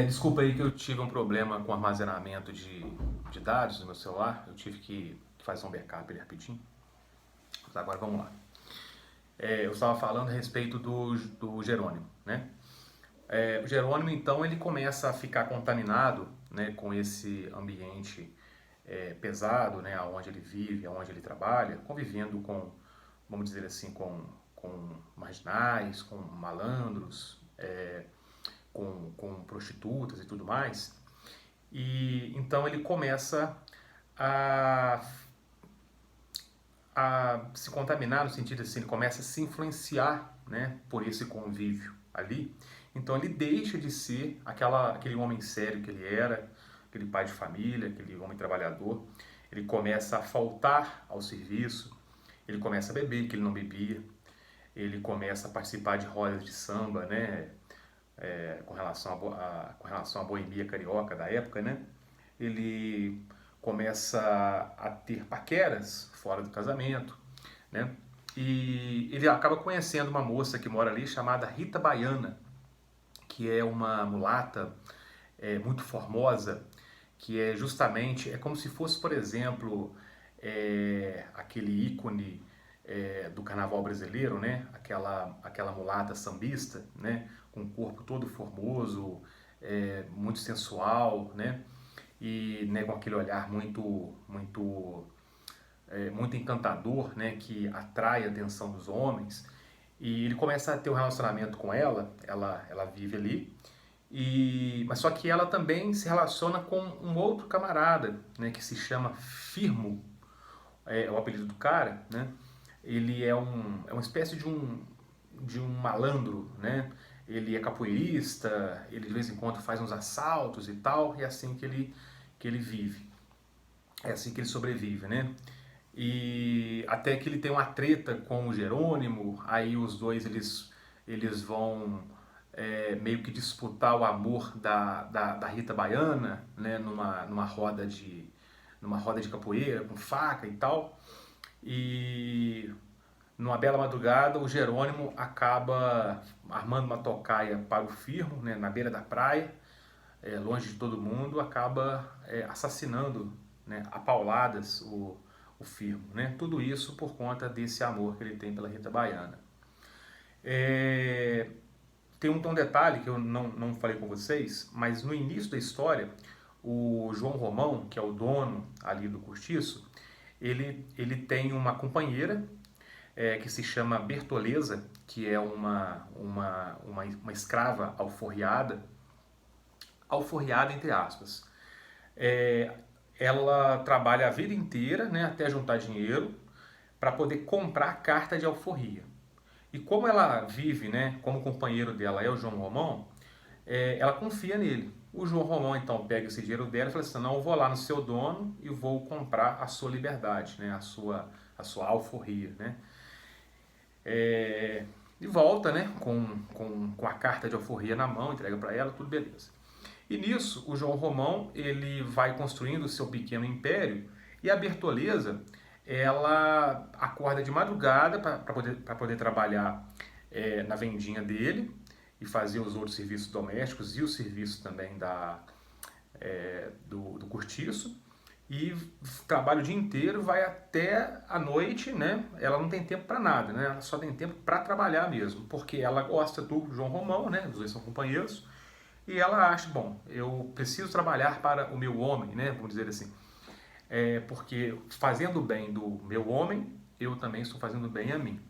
Desculpa aí que eu tive um problema com armazenamento de dados no meu celular. Eu tive que fazer um backup ali rapidinho. Mas agora vamos lá. Eu estava falando a respeito do Jerônimo, né? O Jerônimo, então, ele começa a ficar contaminado, né, com esse ambiente pesado, né, onde ele vive, onde ele trabalha, convivendo com, vamos dizer assim, com marginais, com malandros, com prostitutas e tudo mais. E então ele começa a, a se contaminar no sentido assim, ele começa a se influenciar, né, por esse convívio ali. Então ele deixa de ser aquele homem sério que ele era, aquele pai de família, aquele homem trabalhador. Ele começa a faltar ao serviço, ele começa a beber, que ele não bebia, ele começa a participar de rodas de samba, né, com relação à boemia carioca da época, né? Ele começa a ter paqueras fora do casamento, né? E ele acaba conhecendo uma moça que mora ali chamada Rita Baiana, que é uma mulata muito formosa, que é justamente, é como se fosse, por exemplo, aquele ícone do carnaval brasileiro, né? Aquela mulata sambista, né? Com o corpo todo formoso, muito sensual, né? E né, com aquele olhar muito encantador, né? Que atrai a atenção dos homens. E ele começa a ter um relacionamento com ela vive ali, mas só que ela também se relaciona com um outro camarada, né, que se chama Firmo, é o apelido do cara, né? Ele é uma espécie de um malandro, né? Ele é capoeirista, ele de vez em quando faz uns assaltos e tal, e é assim que ele vive, é assim que ele sobrevive, né? E até que ele tem uma treta com o Jerônimo, aí os dois eles vão meio que disputar o amor da Rita Baiana, né, numa roda de capoeira, com faca e tal. E numa bela madrugada, o Jerônimo acaba armando uma tocaia para o Firmo, né, na beira da praia, longe de todo mundo, acaba assassinando, né, a pauladas o Firmo. Né? Tudo isso por conta desse amor que ele tem pela Rita Baiana. É, tem um detalhe que eu não falei com vocês, mas no início da história, o João Romão, que é o dono ali do cortiço, ele tem uma companheira que se chama Bertoleza, que é uma escrava alforriada entre aspas. É, ela trabalha a vida inteira, né, até juntar dinheiro, para poder comprar a carta de alforria. E como ela vive, né, como o companheiro dela é o João Romão, ela confia nele. O João Romão então pega esse dinheiro dela e fala assim: não, eu vou lá no seu dono e vou comprar a sua liberdade, né, a sua alforria. Né? E volta, né, com a carta de alforria na mão, entrega para ela, tudo beleza. E nisso, o João Romão ele vai construindo o seu pequeno império e a Bertoleza ela acorda de madrugada para poder trabalhar na vendinha dele e fazer os outros serviços domésticos e o serviço também do cortiço. E trabalha o dia inteiro, vai até a noite, né? Ela não tem tempo para nada, né? Ela só tem tempo para trabalhar mesmo, porque ela gosta do João Romão, né? Os dois são companheiros. E ela acha, bom, eu preciso trabalhar para o meu homem, né? Vamos dizer assim. Porque fazendo bem do meu homem, eu também estou fazendo bem a mim.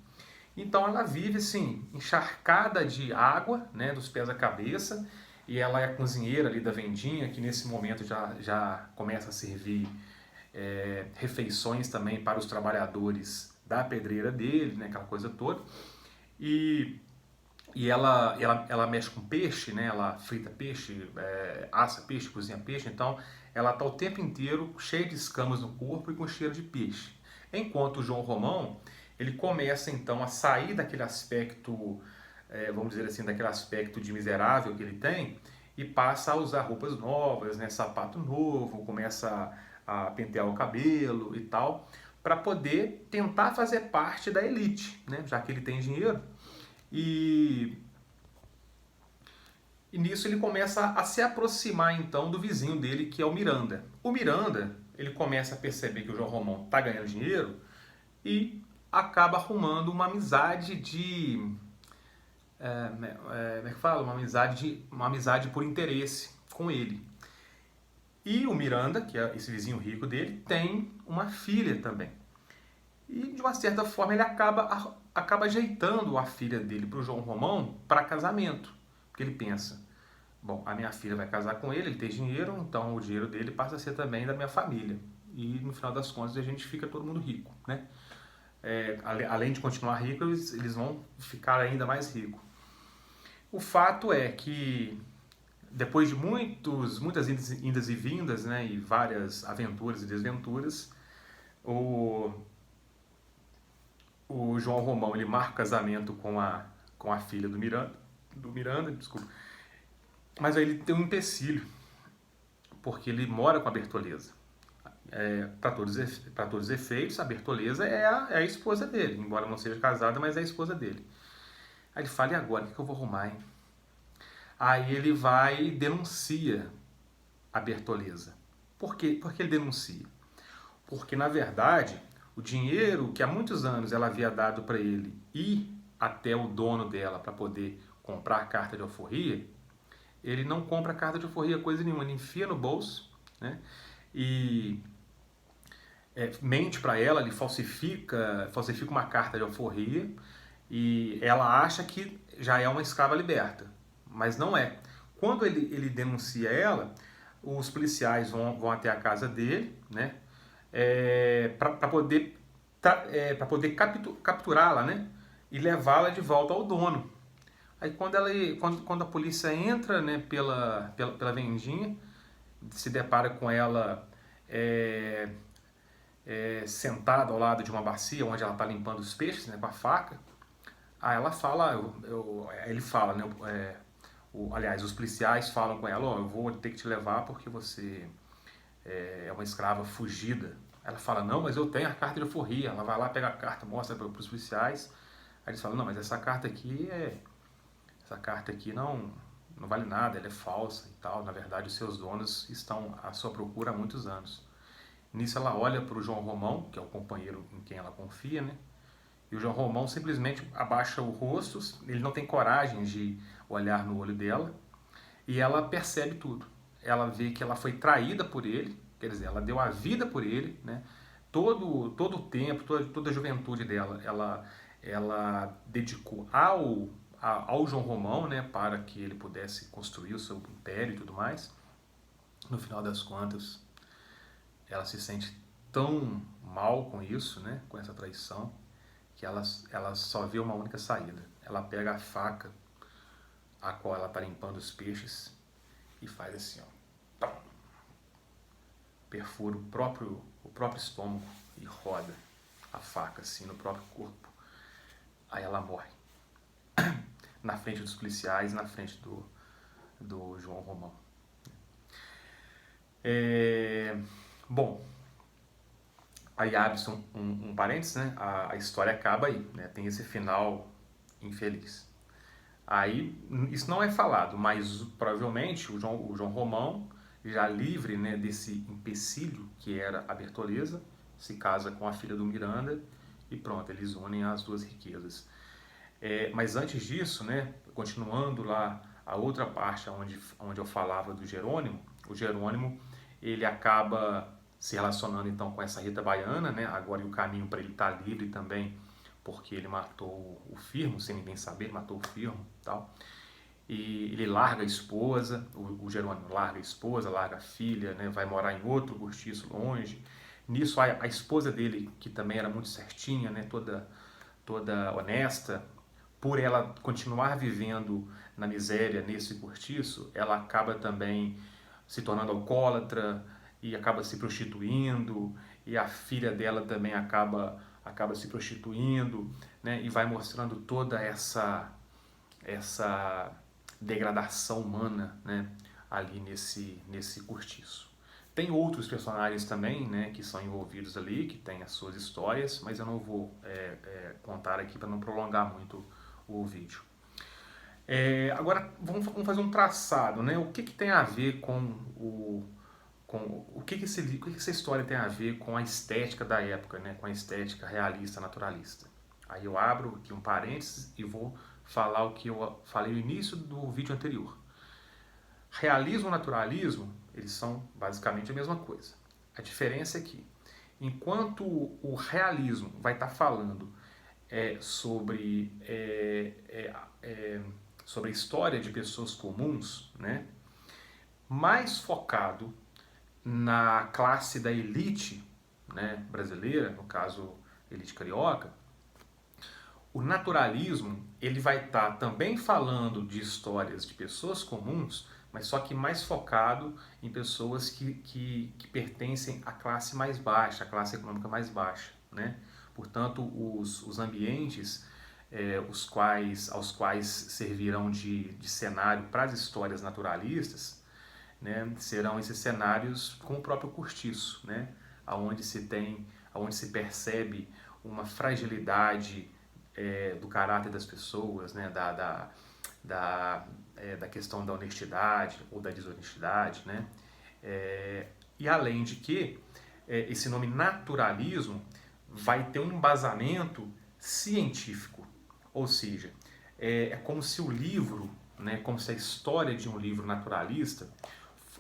Então ela vive assim, encharcada de água, né, dos pés à cabeça, e ela é a cozinheira ali da vendinha, que nesse momento já começa a servir refeições também para os trabalhadores da pedreira dele, né, aquela coisa toda. E ela mexe com peixe, né? Ela frita peixe, assa peixe, cozinha peixe, então ela está o tempo inteiro cheia de escamas no corpo e com cheiro de peixe. Enquanto o João Romão, ele começa então a sair daquele aspecto, vamos dizer assim, daquele aspecto de miserável que ele tem e passa a usar roupas novas, né? Sapato novo, começa a pentear o cabelo e tal, para poder tentar fazer parte da elite, né? Já que ele tem dinheiro. E E nisso ele começa a se aproximar então do vizinho dele, que é o Miranda. O Miranda, ele começa a perceber que o João Romão está ganhando dinheiro e acaba arrumando uma amizade de... como é que fala? Uma amizade por interesse com ele. E o Miranda, que é esse vizinho rico dele, tem uma filha também. E de uma certa forma ele acaba ajeitando a filha dele para o João Romão para casamento. Porque ele pensa, bom, a minha filha vai casar com ele tem dinheiro, então o dinheiro dele passa a ser também da minha família. E no final das contas a gente fica todo mundo rico, né? Além de continuar rico, eles vão ficar ainda mais ricos. O fato é que depois de muitas indas e vindas, né, e várias aventuras e desventuras, o, o João Romão ele marca o casamento com a filha do Miranda, desculpa. Mas aí ele tem um empecilho, porque ele mora com a Bertoleza. Para todos os efeitos, a Bertoleza é a esposa dele, embora não seja casada, mas é a esposa dele. Aí ele fala, e agora, o que eu vou arrumar, hein? Aí ele vai e denuncia a Bertoleza. Por quê? Por que ele denuncia? Porque, na verdade, o dinheiro que há muitos anos ela havia dado para ele ir até o dono dela para poder comprar a carta de alforria, ele não compra a carta de alforria coisa nenhuma, ele enfia no bolso, né? E mente para ela, ele falsifica uma carta de alforria e ela acha que já é uma escrava liberta, mas não é. Quando ele denuncia ela, os policiais vão até a casa dele, né, para poder capturá-la, né, e levá-la de volta ao dono. Aí quando a polícia entra, né, pela vendinha, se depara com ela sentada ao lado de uma bacia onde ela está limpando os peixes, né, com a faca. Aí ela fala, ele fala, né, aliás, os policiais falam com ela, eu vou ter que te levar porque você é uma escrava fugida. Ela fala, não, mas eu tenho a carta de alforria. Ela vai lá, pega a carta, mostra para os policiais. Aí eles falam, não, mas essa carta aqui não vale nada, ela é falsa e tal. Na verdade, os seus donos estão à sua procura há muitos anos. Nisso ela olha para o João Romão, que é o companheiro em quem ela confia, né? E o João Romão simplesmente abaixa o rosto, ele não tem coragem de olhar no olho dela, e ela percebe tudo. Ela vê que ela foi traída por ele, quer dizer, ela deu a vida por ele, né? Todo o tempo, toda a juventude dela, ela dedicou ao João Romão, né, para que ele pudesse construir o seu império e tudo mais. No final das contas, ela se sente tão mal com isso, né, com essa traição, que ela só vê uma única saída. Ela pega a faca a qual ela está limpando os peixes e faz assim, ó, perfura o próprio estômago e roda a faca assim no próprio corpo. Aí ela morre na frente dos policiais, na frente do João Romão. Bom, aí abre-se um parênteses, né? A história acaba aí, né? Tem esse final infeliz. Aí, isso não é falado, mas provavelmente o João Romão, já livre, né, desse empecilho que era a Bertoleza, se casa com a filha do Miranda e pronto, eles unem as duas riquezas. Mas antes disso, né, continuando lá a outra parte onde eu falava do Jerônimo, o Jerônimo ele acaba se relacionando então com essa Rita Baiana, né, agora o caminho para ele estar livre também, porque ele matou o Firmo, sem ninguém saber, ele matou o Firmo e tal. E ele larga a esposa, o Jerônimo larga a esposa, larga a filha, né, vai morar em outro cortiço longe. Nisso a esposa dele, que também era muito certinha, né, toda honesta, por ela continuar vivendo na miséria nesse cortiço, ela acaba também se tornando alcoólatra e acaba se prostituindo, e a filha dela também acaba se prostituindo, né, e vai mostrando toda essa degradação humana, né, ali nesse cortiço. Tem outros personagens também, né, que são envolvidos ali, que têm as suas histórias, mas eu não vou contar aqui para não prolongar muito o vídeo. Agora vamos fazer um traçado, né? O que tem a ver com o que essa história tem a ver com a estética da época, né? Com a estética realista, naturalista. Aí eu abro aqui um parênteses e vou falar o que eu falei no início do vídeo anterior. Realismo e naturalismo, eles são basicamente a mesma coisa. A diferença é que, enquanto o realismo vai estar falando sobre a história de pessoas comuns, né, mais focado na classe da elite, né, brasileira, no caso elite carioca, o naturalismo ele vai estar também falando de histórias de pessoas comuns, mas só que mais focado em pessoas que pertencem à classe mais baixa, à classe econômica mais baixa, né? Portanto, os ambientes aos quais servirão de cenário para as histórias naturalistas, né, serão esses cenários com o próprio cortiço, né, aonde se percebe uma fragilidade do caráter das pessoas, né, da questão da honestidade ou da desonestidade, né, e além de que esse nome naturalismo vai ter um embasamento científico, ou seja, como se o livro, né, como se a história de um livro naturalista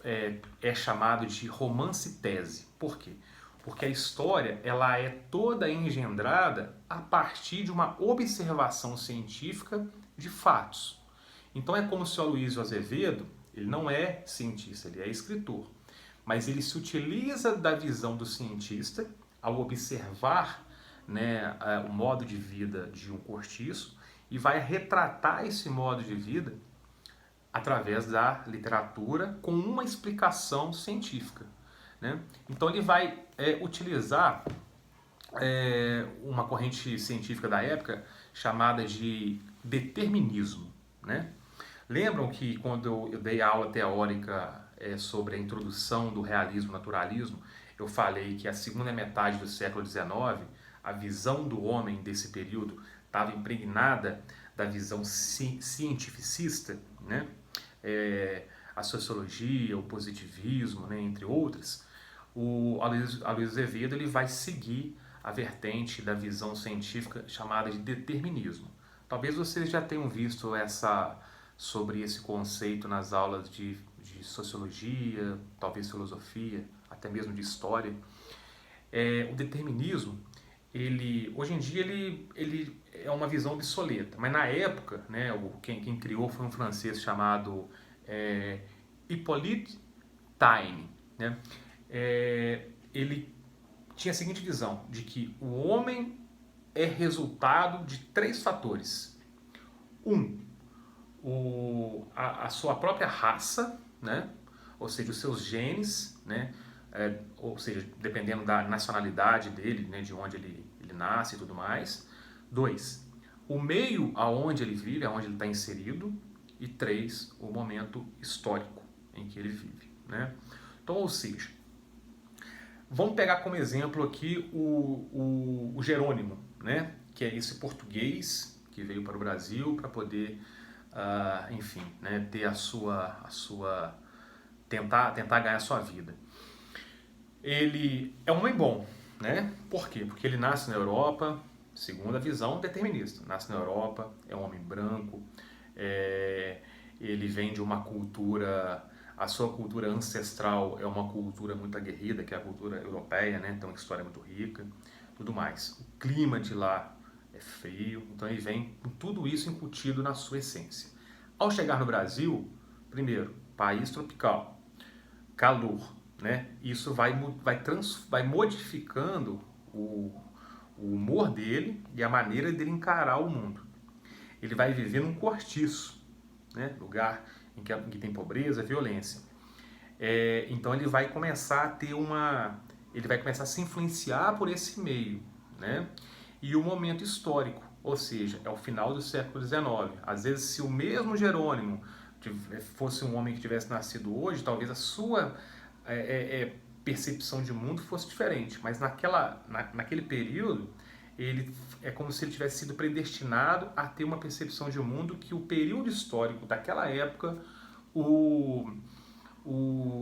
é chamado de romance-tese. Por quê? Porque a história ela é toda engendrada a partir de uma observação científica de fatos. Então é como se o Aloysio Azevedo, ele não é cientista, ele é escritor, mas ele se utiliza da visão do cientista ao observar, né, o modo de vida de um cortiço e vai retratar esse modo de vida através da literatura com uma explicação científica, né? Então ele vai utilizar uma corrente científica da época chamada de determinismo, né? Lembram que quando eu dei a aula teórica sobre a introdução do realismo-naturalismo, eu falei que a segunda metade do século XIX, a visão do homem desse período estava impregnada da visão cientificista, né? A sociologia, o positivismo, né, entre outras. O Aloysio Azevedo ele vai seguir a vertente da visão científica chamada de determinismo. Talvez vocês já tenham visto sobre esse conceito nas aulas de sociologia, talvez filosofia, até mesmo de história. O determinismo, hoje em dia, ele é uma visão obsoleta, mas na época, né, quem criou foi um francês chamado Hippolyte Taine, né? Ele tinha a seguinte visão, de que o homem é resultado de 3 fatores. A sua própria raça, né? Ou seja, os seus genes, né? Ou seja, dependendo da nacionalidade dele, né? De onde ele nasce e tudo mais. 2, o meio aonde ele vive, aonde ele está inserido. E 3, o momento histórico em que ele vive, né? Então, ou seja, vamos pegar como exemplo aqui o Jerônimo, né? Que é esse português que veio para o Brasil para poder, enfim, né? Ter tentar ganhar a sua vida. Ele é um homem bom, né? Por quê? Porque ele nasce na Europa, segundo a visão determinista. Nasce na Europa, é um homem branco, ele vem de uma cultura, a sua cultura ancestral é uma cultura muito aguerrida, que é a cultura europeia, né? Então a história é muito rica, tudo mais. O clima de lá é frio, então ele vem com tudo isso incutido na sua essência. Ao chegar no Brasil, primeiro, país tropical, calor, né? Isso vai modificando o humor dele e a maneira dele encarar o mundo. Ele vai viver num cortiço, né? Lugar em que tem pobreza, violência. Então ele vai começar a se influenciar por esse meio, né? E o momento histórico, ou seja, é o final do século XIX. Às vezes, se o mesmo Jerônimo fosse um homem que tivesse nascido hoje, talvez a sua percepção de mundo fosse diferente, mas naquele período ele é como se ele tivesse sido predestinado a ter uma percepção de mundo que o período histórico daquela época o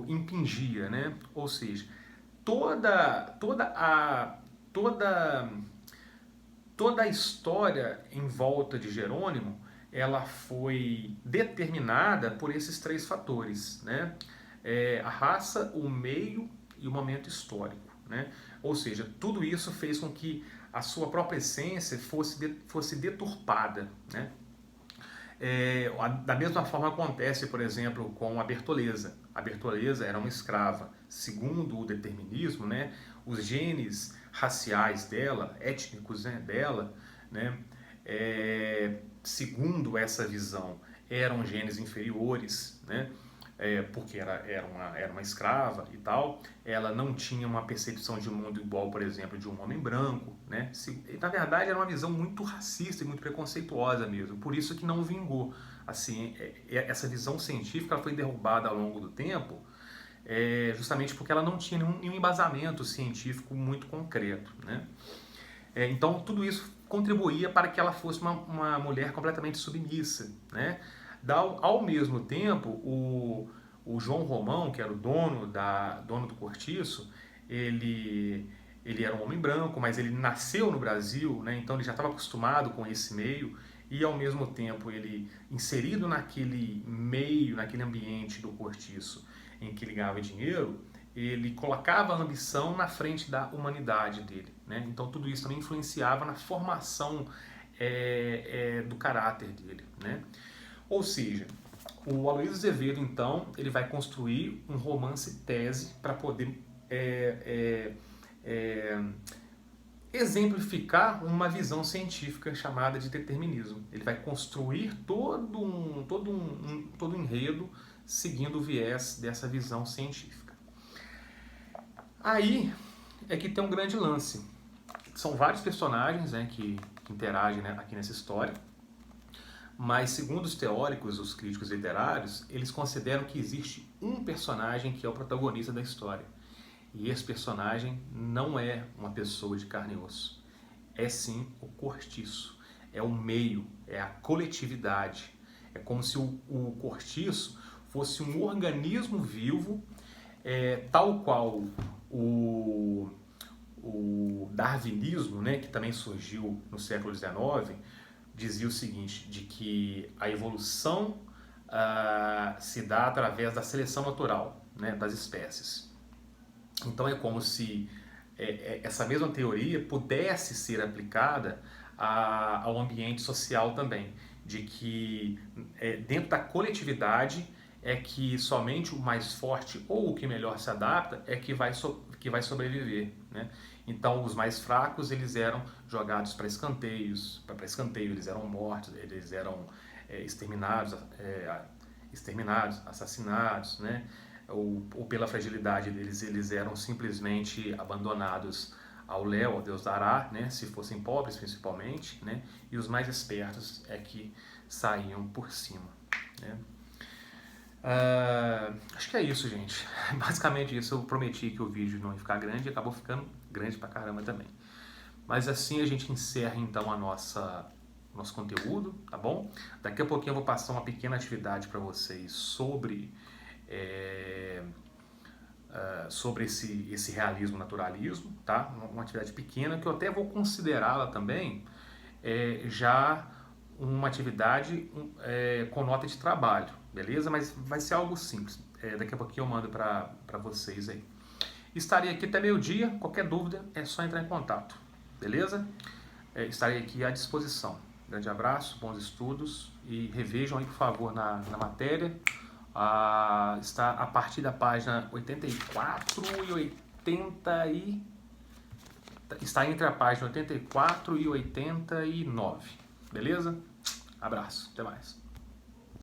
impingia, né? Ou seja, toda toda a história em volta de Jerônimo, ela foi determinada por esses três fatores, né? A raça, o meio e o momento histórico, né? Ou seja, tudo isso fez com que a sua própria essência fosse deturpada, né? Da mesma forma acontece, por exemplo, com a Bertoleza. A Bertoleza era uma escrava. Segundo o determinismo, né, os genes raciais dela, étnicos, né, dela, né, segundo essa visão, eram genes inferiores, né, porque era uma escrava e tal. Ela não tinha uma percepção de mundo igual, por exemplo, de um homem branco, né? Na verdade, era uma visão muito racista e muito preconceituosa mesmo. Por isso que não vingou. Assim, essa visão científica ela foi derrubada ao longo do tempo, justamente porque ela não tinha nenhum embasamento científico muito concreto, né? Então, tudo isso contribuía para que ela fosse uma mulher completamente submissa, né? Ao mesmo tempo, o João Romão, que era o dono do cortiço, ele era um homem branco, mas ele nasceu no Brasil, né? Então ele já estava acostumado com esse meio e, ao mesmo tempo, ele, inserido naquele meio, naquele ambiente do cortiço em que ele ganhava dinheiro, ele colocava a ambição na frente da humanidade dele, né? Então tudo isso também influenciava na formação do caráter dele, né? Ou seja, o Aloysio Azevedo, então, ele vai construir um romance-tese para poder exemplificar uma visão científica chamada de determinismo. Ele vai construir todo um enredo seguindo o viés dessa visão científica. Aí é que tem um grande lance. São vários personagens, né, que interagem, né, aqui nessa história. Mas, segundo os teóricos, os críticos literários, eles consideram que existe um personagem que é o protagonista da história. E esse personagem não é uma pessoa de carne e osso. É sim o cortiço. É o meio, é a coletividade. É como se o cortiço fosse um organismo vivo, tal qual o darwinismo, né, que também surgiu no século XIX, dizia o seguinte, de que a evolução se dá através da seleção natural, né, das espécies. Então é como se essa mesma teoria pudesse ser aplicada ao ambiente social também, de que dentro da coletividade é que somente o mais forte ou o que melhor se adapta é que vai sobreviver, né? Então os mais fracos eles eram jogados para escanteio, eles eram mortos, eles eram exterminados, assassinados, né? Ou pela fragilidade deles, eles eram simplesmente abandonados ao léu, ao Deus dará, né? Se fossem pobres principalmente, né? E os mais espertos é que saíam por cima, né? Acho que é isso, gente. Basicamente isso. Eu prometi que o vídeo não ia ficar grande e acabou ficando grande pra caramba também. Mas assim a gente encerra então nosso conteúdo, tá bom? Daqui a pouquinho eu vou passar uma pequena atividade para vocês sobre esse realismo naturalismo, tá? Uma atividade pequena que eu até vou considerá-la também já uma atividade com nota de trabalho, beleza? Mas vai ser algo simples. Daqui a pouquinho eu mando para vocês aí. Estarei aqui até meio-dia. Qualquer dúvida é só entrar em contato, beleza? Estarei aqui à disposição. Grande abraço, bons estudos e revejam aí, por favor, na matéria. Está a partir da página 84 e 80 e... Está entre a página 84 e 89. Beleza? Abraço, até mais.